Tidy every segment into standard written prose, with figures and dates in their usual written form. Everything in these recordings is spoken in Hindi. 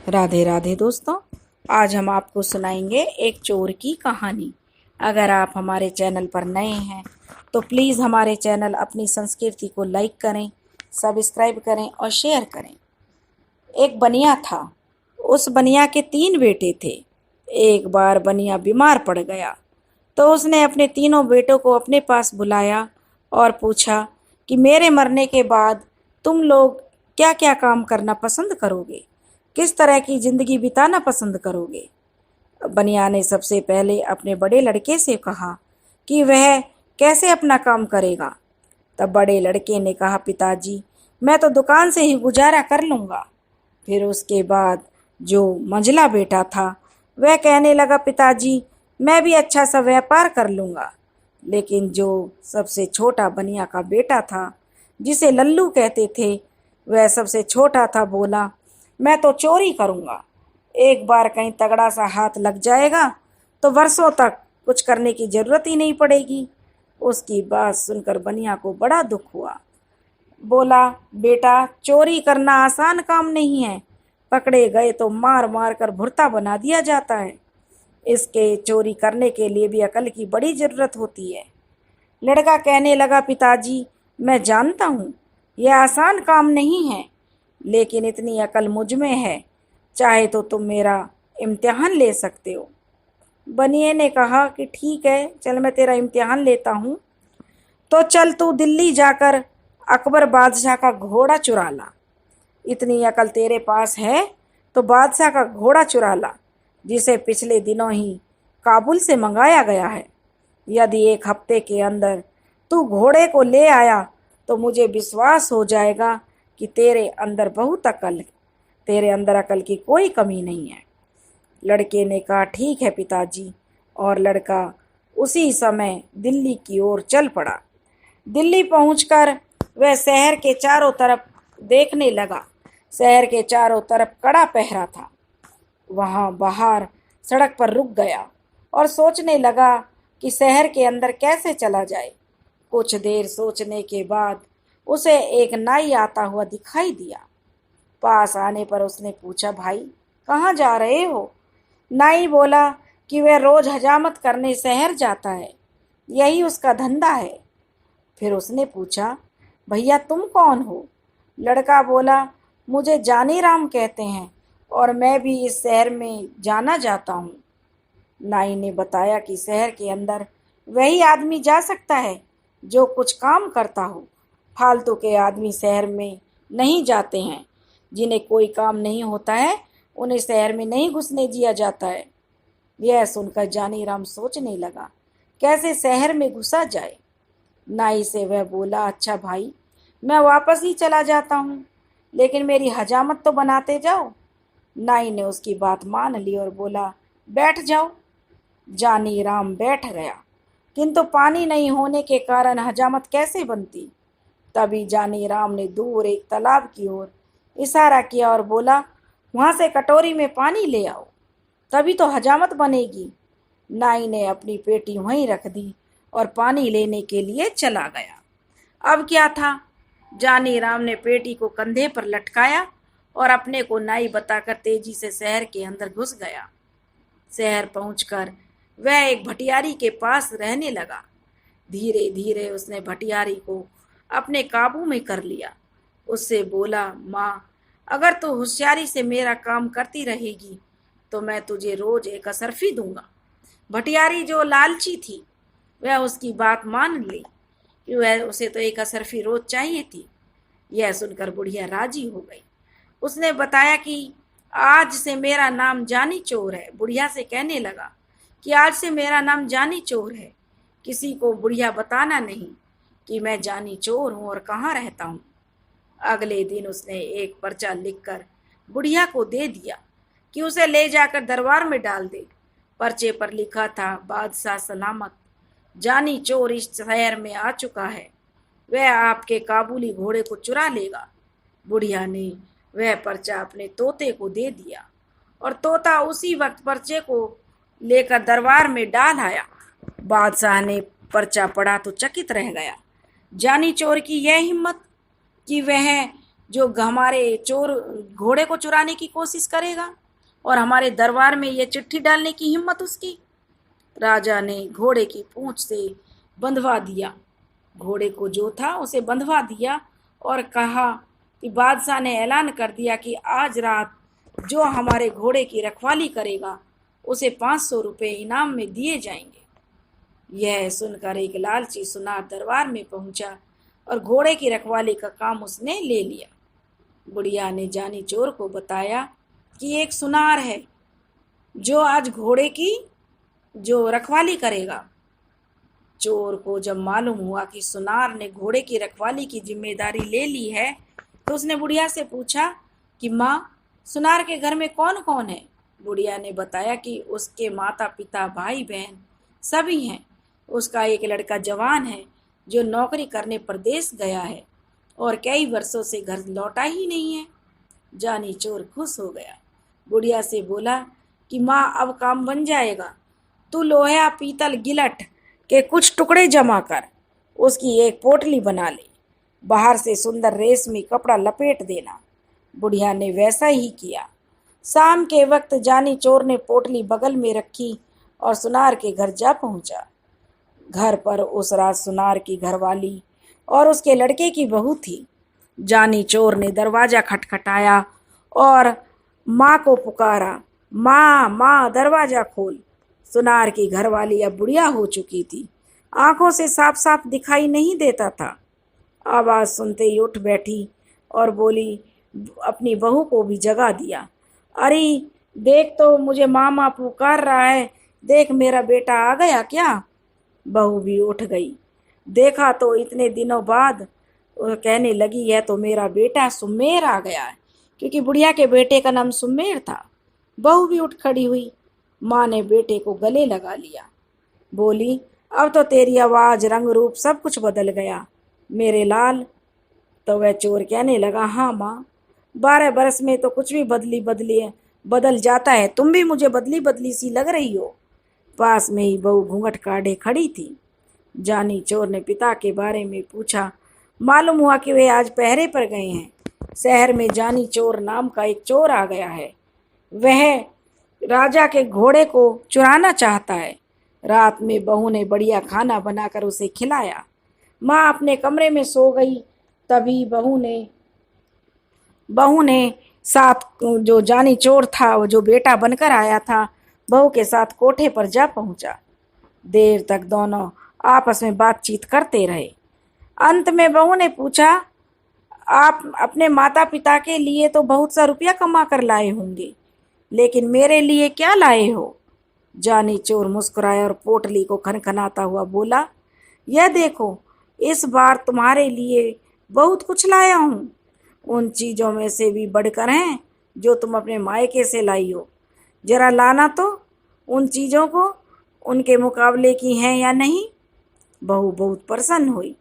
राधे राधे दोस्तों। आज हम आपको सुनाएंगे एक चोर की कहानी। अगर आप हमारे चैनल पर नए हैं तो प्लीज़ हमारे चैनल अपनी संस्कृति को लाइक करें, सब्सक्राइब करें और शेयर करें। एक बनिया था। उस बनिया के 3 बेटे थे। एक बार बनिया बीमार पड़ गया तो उसने अपने तीनों बेटों को अपने पास बुलाया और पूछा कि मेरे मरने के बाद तुम लोग क्या क्या काम करना पसंद करोगे, किस तरह की ज़िंदगी बिताना पसंद करोगे। बनिया ने सबसे पहले अपने बड़े लड़के से कहा कि वह कैसे अपना काम करेगा। तब बड़े लड़के ने कहा, पिताजी मैं तो दुकान से ही गुजारा कर लूँगा। फिर उसके बाद जो मंझला बेटा था वह कहने लगा, पिताजी मैं भी अच्छा सा व्यापार कर लूँगा। लेकिन जो सबसे छोटा बनिया का बेटा था, जिसे लल्लू कहते थे, वह सबसे छोटा था, बोला मैं तो चोरी करूँगा। एक बार कहीं तगड़ा सा हाथ लग जाएगा तो वर्षों तक कुछ करने की ज़रूरत ही नहीं पड़ेगी। उसकी बात सुनकर बनिया को बड़ा दुख हुआ। बोला, बेटा चोरी करना आसान काम नहीं है। पकड़े गए तो मार मार कर भुर्ता बना दिया जाता है। इसके चोरी करने के लिए भी अकल की बड़ी ज़रूरत होती है। लड़का कहने लगा, पिताजी मैं जानता हूँ यह आसान काम नहीं है, लेकिन इतनी अकल मुझ में है, चाहे तो तुम मेरा इम्तिहान ले सकते हो। बनिए ने कहा कि ठीक है, चल मैं तेरा इम्तिहान लेता हूँ। तो चल तू दिल्ली जाकर अकबर बादशाह का घोड़ा चुरा ला। इतनी अकल तेरे पास है तो बादशाह का घोड़ा चुरा ला, जिसे पिछले दिनों ही काबुल से मंगाया गया है। यदि 1 हफ्ते के अंदर तू घोड़े को ले आया तो मुझे विश्वास हो जाएगा कि तेरे अंदर बहुत अकल है, तेरे अंदर अकल की कोई कमी नहीं है। लड़के ने कहा, ठीक है पिताजी, और लड़का उसी समय दिल्ली की ओर चल पड़ा। दिल्ली पहुंचकर वह शहर के चारों तरफ देखने लगा। शहर के चारों तरफ कड़ा पहरा था। वहां बाहर सड़क पर रुक गया और सोचने लगा कि शहर के अंदर कैसे चला जाए। कुछ देर सोचने के बाद उसे एक नाई आता हुआ दिखाई दिया। पास आने पर उसने पूछा, भाई कहाँ जा रहे हो? नाई बोला कि वह रोज हजामत करने शहर जाता है, यही उसका धंधा है। फिर उसने पूछा, भैया तुम कौन हो? लड़का बोला, मुझे जानी राम कहते हैं और मैं भी इस शहर में जाना जाता हूँ। नाई ने बताया कि शहर के अंदर वही आदमी जा सकता है जो कुछ काम करता हो। फालतू के आदमी शहर में नहीं जाते हैं। जिन्हें कोई काम नहीं होता है उन्हें शहर में नहीं घुसने दिया जाता है। यह सुनकर जानी राम सोचने लगा, कैसे शहर में घुसा जाए। नाई से वह बोला, अच्छा भाई मैं वापस ही चला जाता हूँ, लेकिन मेरी हजामत तो बनाते जाओ। नाई ने उसकी बात मान ली और बोला, बैठ जाओ। जानी राम बैठ गया, किंतु पानी नहीं होने के कारण हजामत कैसे बनती। तभी जानी राम ने दूर एक तालाब की ओर इशारा किया और बोला, वहां से कटोरी में पानी ले आओ, तभी तो हजामत बनेगी। नाई ने अपनी पेटी वहीं रख दी और पानी लेने के लिए चला गया। अब क्या था, जानी राम ने पेटी को कंधे पर लटकाया और अपने को नाई बताकर तेजी से शहर के अंदर घुस गया। शहर पहुंचकर वह एक भटियारी के पास रहने लगा। धीरे धीरे उसने भटियारी को अपने काबू में कर लिया। उससे बोला, माँ अगर तू होशियारी से मेरा काम करती रहेगी तो मैं तुझे रोज एक असरफी दूंगा। भटियारी जो लालची थी वह उसकी बात मान ली कि वह उसे तो एक असरफी रोज चाहिए थी। यह सुनकर बुढ़िया राजी हो गई। उसने बताया कि आज से मेरा नाम जानी चोर है। बुढ़िया से कहने लगा कि आज से मेरा नाम जानी चोर है, किसी को बुढ़िया बताना नहीं कि मैं जानी चोर हूँ और कहाँ रहता हूँ। अगले दिन उसने एक पर्चा लिखकर बुढ़िया को दे दिया कि उसे ले जाकर दरबार में डाल दे। पर्चे पर लिखा था, बादशाह सलामत, जानी चोर इस शहर में आ चुका है, वह आपके काबुली घोड़े को चुरा लेगा। बुढ़िया ने वह पर्चा अपने तोते को दे दिया और तोता उसी वक्त पर्चे को लेकर दरबार में डाल आया। बादशाह ने पर्चा पढ़ा तो चकित रह गया। जानी चोर की यह हिम्मत कि वह जो हमारे चोर घोड़े को चुराने की कोशिश करेगा, और हमारे दरबार में ये चिट्ठी डालने की हिम्मत उसकी। राजा ने घोड़े की पूंछ से बंधवा दिया, घोड़े को जो था उसे बंधवा दिया, और कहा कि बादशाह ने ऐलान कर दिया कि आज रात जो हमारे घोड़े की रखवाली करेगा उसे 500 रुपये इनाम में दिए जाएंगे। यह सुनकर एक लालची सुनार दरबार में पहुंचा और घोड़े की रखवाली का काम उसने ले लिया। बुढ़िया ने जानी चोर को बताया कि एक सुनार है जो आज घोड़े की जो रखवाली करेगा। चोर को जब मालूम हुआ कि सुनार ने घोड़े की रखवाली की जिम्मेदारी ले ली है, तो उसने बुढ़िया से पूछा कि माँ, सुनार के घर में कौन कौन है? बुढ़िया ने बताया कि उसके माता पिता भाई बहन सभी हैं। उसका एक लड़का जवान है जो नौकरी करने परदेश गया है और कई वर्षों से घर लौटा ही नहीं है। जानी चोर खुश हो गया, बुढ़िया से बोला कि माँ, अब काम बन जाएगा। तू लोहा पीतल गिलट के कुछ टुकड़े जमा कर उसकी एक पोटली बना ले, बाहर से सुंदर रेशमी कपड़ा लपेट देना। बुढ़िया ने वैसा ही किया। शाम के वक्त जानी चोर ने पोटली बगल में रखी और सुनार के घर जा पहुंचा। घर पर उस रात सुनार की घरवाली और उसके लड़के की बहू थी। जानी चोर ने दरवाजा खटखटाया और माँ को पुकारा, माँ माँ दरवाजा खोल। सुनार की घरवाली अब बुढ़िया हो चुकी थी, आंखों से साफ साफ दिखाई नहीं देता था। आवाज़ सुनते ही उठ बैठी और बोली, अपनी बहू को भी जगा दिया, अरे देख तो मुझे मामा पुकार रहा है, देख मेरा बेटा आ गया क्या? बहू भी उठ गई, देखा तो इतने दिनों बाद कहने लगी है तो मेरा बेटा सुमेर आ गया है, क्योंकि बुढ़िया के बेटे का नाम सुमेर था। बहू भी उठ खड़ी हुई, माँ ने बेटे को गले लगा लिया, बोली, अब तो तेरी आवाज़ रंग रूप सब कुछ बदल गया मेरे लाल। तो वह चोर कहने लगा, हाँ माँ, 12 बरस में तो कुछ भी बदल जाता है, तुम भी मुझे बदली बदली सी लग रही हो। पास में ही बहू घूंघट काढ़े खड़ी थी। जानी चोर ने पिता के बारे में पूछा, मालूम हुआ कि वे आज पहरे पर गए हैं। शहर में जानी चोर नाम का एक चोर आ गया है, वह राजा के घोड़े को चुराना चाहता है। रात में बहू ने बढ़िया खाना बनाकर उसे खिलाया। माँ अपने कमरे में सो गई, तभी बहू ने साथ जो जानी चोर था, वो जो बेटा बनकर आया था, बहू के साथ कोठे पर जा पहुंचा। देर तक दोनों आपस में बातचीत करते रहे। अंत में बहू ने पूछा, आप अपने माता पिता के लिए तो बहुत सा रुपया कमा कर लाए होंगे, लेकिन मेरे लिए क्या लाए हो? जानी चोर मुस्कुराया और पोटली को खनखनाता हुआ बोला, यह देखो, इस बार तुम्हारे लिए बहुत कुछ लाया हूँ। उन चीज़ों में से भी बढ़कर हैं जो तुम अपने मायके से लाई हो। जरा लाना तो उन चीज़ों को, उनके मुकाबले की हैं या नहीं। बहू बहुत प्रसन्न हुई,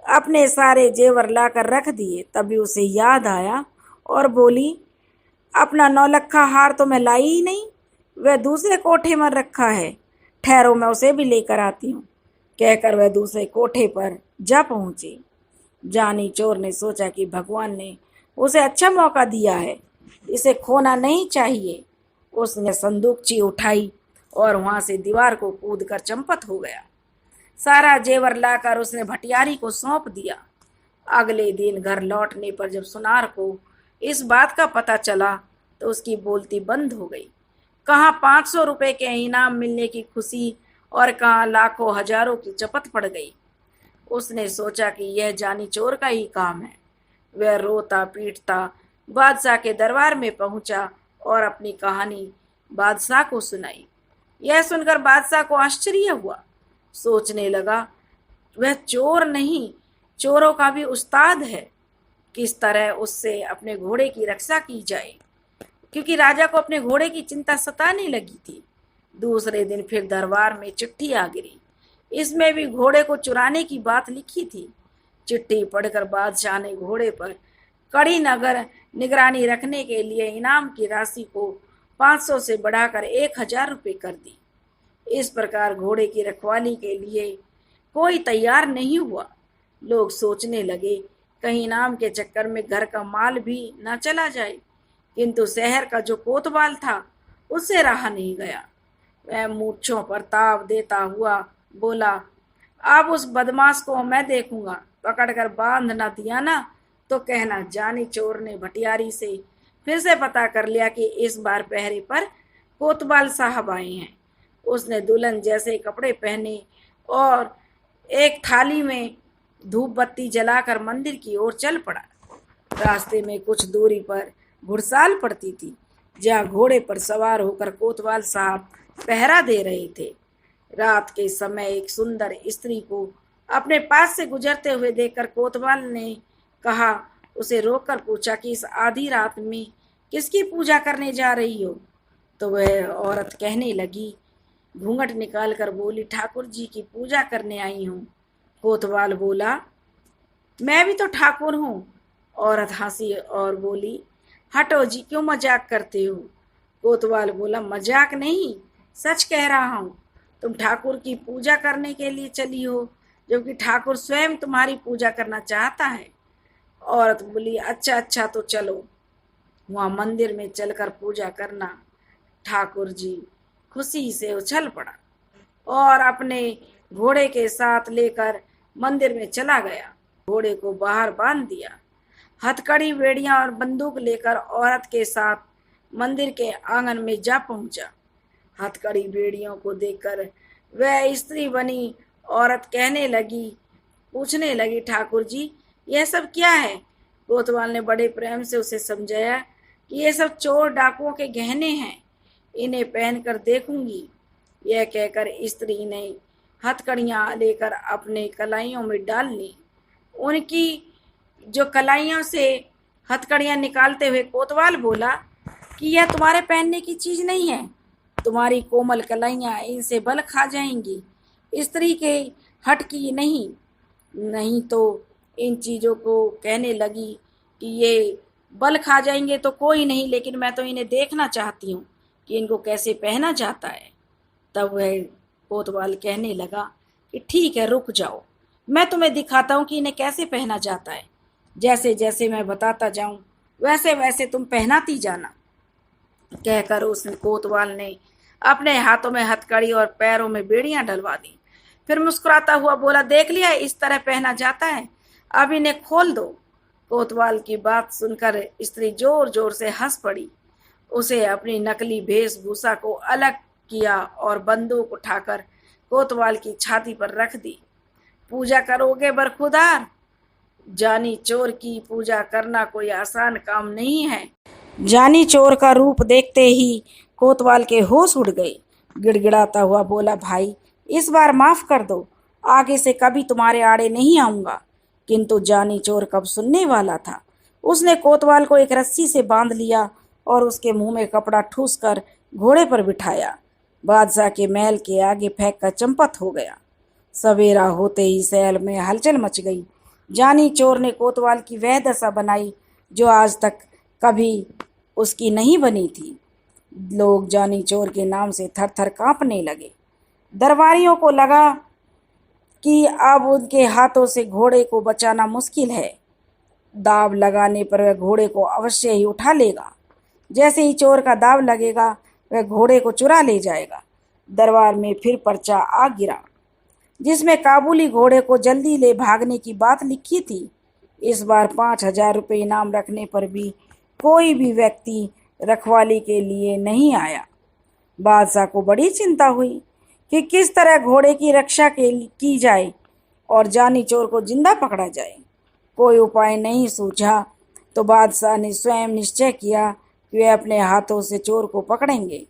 अपने सारे जेवर लाकर रख दिए। तभी उसे याद आया और बोली, अपना 9 लक्खा हार तो मैं लाई ही नहीं, वह दूसरे कोठे में रखा है, ठहरो मैं उसे भी लेकर आती हूँ। कहकर वह दूसरे कोठे पर जा पहुँची। जानी चोर ने सोचा कि भगवान ने उसे अच्छा मौका दिया है, इसे खोना नहीं चाहिए। उसने संदूकची उठाई और वहाँ से दीवार को कूदकर चंपत हो गया। सारा जेवर लाकर उसने भटियारी को सौंप दिया। अगले दिन घर लौटने पर जब सुनार को इस बात का पता चला तो उसकी बोलती बंद हो गई। कहाँ 500 रुपये के इनाम मिलने की खुशी और कहाँ लाखों हजारों की चपत पड़ गई। उसने सोचा कि यह जानी चोर का ही काम है। वह रोता पीटता बादशाह के दरबार में पहुंचा और अपनी कहानी बादशाह को सुनाई। यह सुनकर बादशाह को आश्चर्य हुआ। सोचने लगा, वह चोर नहीं, चोरों का भी उस्ताद है। किस तरह उससे अपने घोड़े की रक्षा की जाए, क्योंकि राजा को अपने घोड़े की चिंता सताने लगी थी। दूसरे दिन फिर दरबार में चिट्ठी आ गिरी। इसमें भी घोड़े को चुराने की बात लिखी थी। चिट्ठी पढ़कर बादशाह ने घोड़े पर कड़ी नगर निगरानी रखने के लिए इनाम की राशि को 500 से बढ़ाकर 1000 रुपये कर दी। इस प्रकार घोड़े की रखवाली के लिए कोई तैयार नहीं हुआ। लोग सोचने लगे कहीं नाम के चक्कर में घर का माल भी ना चला जाए। किंतु शहर का जो कोतवाल था उससे रहा नहीं गया। वह मूर्छों पर ताव देता हुआ बोला, अब उस बदमाश को मैं देखूंगा, पकड़कर बांध न दिया ना तो कहना जानी चोर ने भटियारी से फिर से पता कर लिया कि इस बार पहरे पर कोतवाल साहब आए हैं। उसने दुल्हन जैसे कपड़े पहने और एक थाली में धूप बत्ती जलाकर मंदिर की ओर चल पड़ा। रास्ते में कुछ दूरी पर घुड़साल पड़ती थी, जहाँ घोड़े पर सवार होकर कोतवाल साहब पहरा दे रहे थे। रात के समय एक सुंदर स्त्री को अपने पास से गुजरते हुए देखकर कोतवाल ने कहा, उसे रोककर पूछा कि इस आधी रात में किसकी पूजा करने जा रही हो? तो वह औरत कहने लगी, घूंघट निकालकर बोली, ठाकुर जी की पूजा करने आई हूँ। कोतवाल बोला, मैं भी तो ठाकुर हूँ। औरत हंसी और बोली, हटो जी, क्यों मजाक करते हो? कोतवाल बोला, मजाक नहीं, सच कह रहा हूँ। तुम ठाकुर की पूजा करने के लिए चली हो, जबकि ठाकुर स्वयं तुम्हारी पूजा करना चाहता है। औरत बोली, अच्छा अच्छा, तो चलो वहाँ मंदिर में चलकर पूजा करना। ठाकुर जी खुशी से उछल पड़ा और अपने घोड़े के साथ लेकर मंदिर में चला गया। घोड़े को बाहर बांध दिया। हथकड़ी, बेड़ियां और बंदूक लेकर औरत के साथ मंदिर के आंगन में जा पहुंचा। हथकड़ी बेड़ियों को देखकर वह स्त्री बनी औरत पूछने लगी, ठाकुर जी यह सब क्या है? कोतवाल ने बड़े प्रेम से उसे समझाया कि ये सब चोर डाकुओं के गहने हैं, इन्हें पहनकर देखूंगी। यह कहकर स्त्री ने हथकड़ियां लेकर अपने कलाइयों में डाल ली। उनकी जो कलाइयों से हथकड़ियां निकालते हुए कोतवाल बोला कि यह तुम्हारे पहनने की चीज नहीं है, तुम्हारी कोमल कलाइयां इनसे बल खा जाएंगी। स्त्री के हट की नहीं तो इन चीजों को कहने लगी कि ये बल खा जाएंगे तो कोई नहीं, लेकिन मैं तो इन्हें देखना चाहती हूँ कि इनको कैसे पहना जाता है। तब वह कोतवाल कहने लगा कि ठीक है, रुक जाओ, मैं तुम्हें दिखाता हूँ कि इन्हें कैसे पहना जाता है। जैसे जैसे मैं बताता जाऊं वैसे वैसे तुम पहनाती जाना। कहकर उस कोतवाल ने अपने हाथों में हथकड़ी और पैरों में बेड़ियां डलवा दी। फिर मुस्कुराता हुआ बोला, देख लिया, इस तरह पहना जाता है, अब इन्हें खोल दो। कोतवाल की बात सुनकर स्त्री जोर जोर से हंस पड़ी। उसे अपनी नकली वेशभूषा को अलग किया और बंदूक उठाकर कोतवाल की छाती पर रख दी। पूजा करोगे बरखुदार? जानी चोर की पूजा करना कोई आसान काम नहीं है। जानी चोर का रूप देखते ही कोतवाल के होश उड़ गए। गिड़गिड़ाता हुआ बोला, भाई इस बार माफ कर दो, आगे से कभी तुम्हारे आड़े नहीं आऊंगा। किंतु जानी चोर कब सुनने वाला था। उसने कोतवाल को एक रस्सी से बांध लिया और उसके मुंह में कपड़ा ठूस कर घोड़े पर बिठाया। बादशाह के महल के आगे फेंक कर चंपत हो गया। सवेरा होते ही शहर में हलचल मच गई। जानी चोर ने कोतवाल की वह दशा बनाई जो आज तक कभी उसकी नहीं बनी थी। लोग जानी चोर के नाम से थर थर कांपने लगे। दरबारियों को लगा कि अब उनके हाथों से घोड़े को बचाना मुश्किल है। दाव लगाने पर वह घोड़े को अवश्य ही उठा लेगा। जैसे ही चोर का दाव लगेगा वह घोड़े को चुरा ले जाएगा। दरबार में फिर पर्चा आ गिरा जिसमें काबुली घोड़े को जल्दी ले भागने की बात लिखी थी। इस बार 5,000 रुपये इनाम रखने पर भी कोई भी व्यक्ति रखवाली के लिए नहीं आया। बादशाह को बड़ी चिंता हुई कि किस तरह घोड़े की रक्षा की जाए और जानी चोर को जिंदा पकड़ा जाए। कोई उपाय नहीं सूझा तो बादशाह ने स्वयं निश्चय किया कि वे अपने हाथों से चोर को पकड़ेंगे।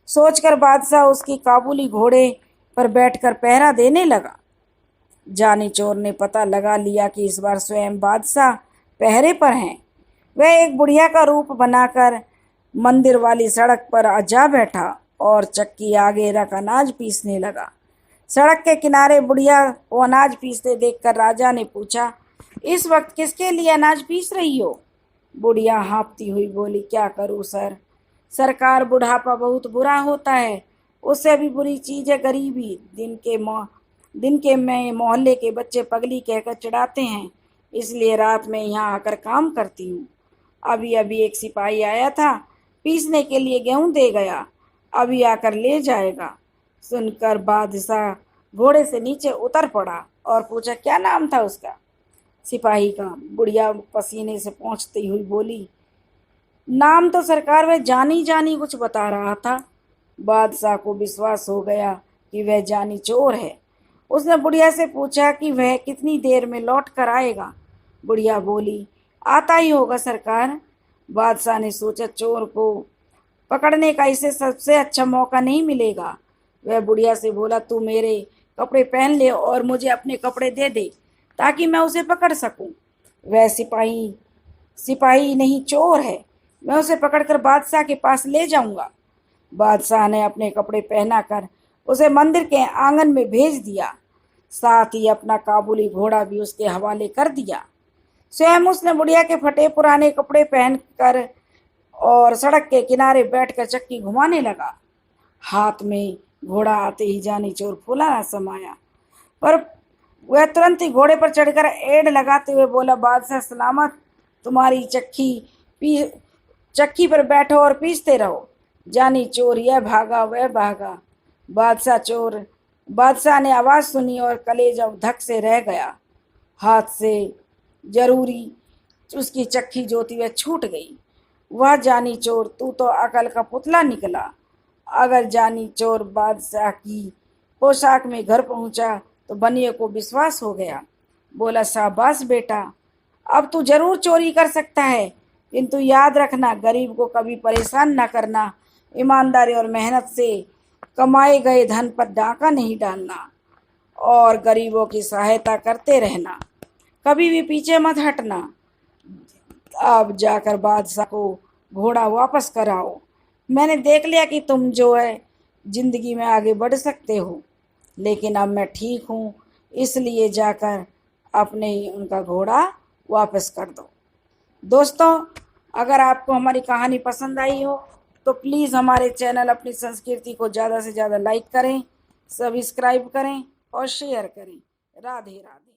सोचकर बादशाह उसकी काबुली घोड़े पर बैठकर पहरा देने लगा। जानी चोर ने पता लगा लिया कि इस बार स्वयं बादशाह पहरे पर हैं। वह एक बुढ़िया का रूप बनाकर मंदिर वाली सड़क पर जा बैठा और चक्की आगे रख अनाज पीसने लगा। सड़क के किनारे बुढ़िया को अनाज पीसते देखकर राजा ने पूछा, इस वक्त किसके लिए अनाज पीस रही हो? बुढ़िया हाँफती हुई बोली, क्या करूं सर, सरकार बुढ़ापा बहुत बुरा होता है, उससे भी बुरी चीज़ है गरीबी। दिन के में मोहल्ले के बच्चे पगली कहकर चिढ़ाते हैं, इसलिए रात में यहाँ आकर काम करती हूँ। अभी अभी एक सिपाही आया था, पीसने के लिए गेहूं दे गया, अभी आकर ले जाएगा। सुनकर बादशाह घोड़े से नीचे उतर पड़ा और पूछा, क्या नाम था उसका? सिपाही का। बुढ़िया पसीने से पोंछती हुई बोली, नाम तो सरकार वह जानी जानी कुछ बता रहा था। बादशाह को विश्वास हो गया कि वह जानी चोर है। उसने बुढ़िया से पूछा कि वह कितनी देर में लौट कर आएगा। बुढ़िया बोली, आता ही होगा सरकार। बादशाह ने सोचा, चोर को पकड़ने का इसे सबसे अच्छा मौका नहीं मिलेगा। वह बुढ़िया से बोला, तू मेरे कपड़े पहन ले और मुझे अपने कपड़े दे दे ताकि मैं उसे पकड़ सकूं। वह सिपाही सिपाही नहीं, चोर है। मैं उसे पकड़कर बादशाह के पास ले जाऊंगा। बादशाह ने अपने कपड़े पहनाकर उसे मंदिर के आंगन में भेज दिया। साथ ही अपना काबुली घोड़ा भी उसके हवाले कर दिया। स्वयं उसने बुढ़िया के फटे पुराने कपड़े पहनकर और सड़क के किनारे बैठकर चक्की घुमाने लगा। हाथ में घोड़ा आते ही जानी चोर फूला न समाया, पर वह तुरंत ही घोड़े पर चढ़कर एड़ लगाते हुए बोला, बादशाह सलामत, तुम्हारी चक्की पर बैठो और पीसते रहो। जानी चोर यह भागा वह भागा। बादशाह ने आवाज सुनी और कलेजा धक से रह गया। हाथ से जरूरी उसकी चक्की जोती वह छूट गई। वह जानी चोर, तू तो अकल का पुतला निकला। अगर जानी चोर बादशाह की पोशाक में घर पहुंचा तो बनिए को विश्वास हो गया। बोला, शाबाश बेटा, अब तू जरूर चोरी कर सकता है, किंतु याद रखना, गरीब को कभी परेशान न करना। ईमानदारी और मेहनत से कमाए गए धन पर डाका नहीं डालना और गरीबों की सहायता करते रहना। कभी भी पीछे मत हटना। अब जाकर बादशाह को घोड़ा वापस कराओ। मैंने देख लिया कि तुम जो है जिंदगी में आगे बढ़ सकते हो, लेकिन अब मैं ठीक हूँ, इसलिए जाकर अपने ही उनका घोड़ा वापस कर दो। दोस्तों, अगर आपको हमारी कहानी पसंद आई हो तो प्लीज़ हमारे चैनल अपनी संस्कृति को ज़्यादा से ज़्यादा लाइक करें, सब्सक्राइब करें और शेयर करें। राधे राधे।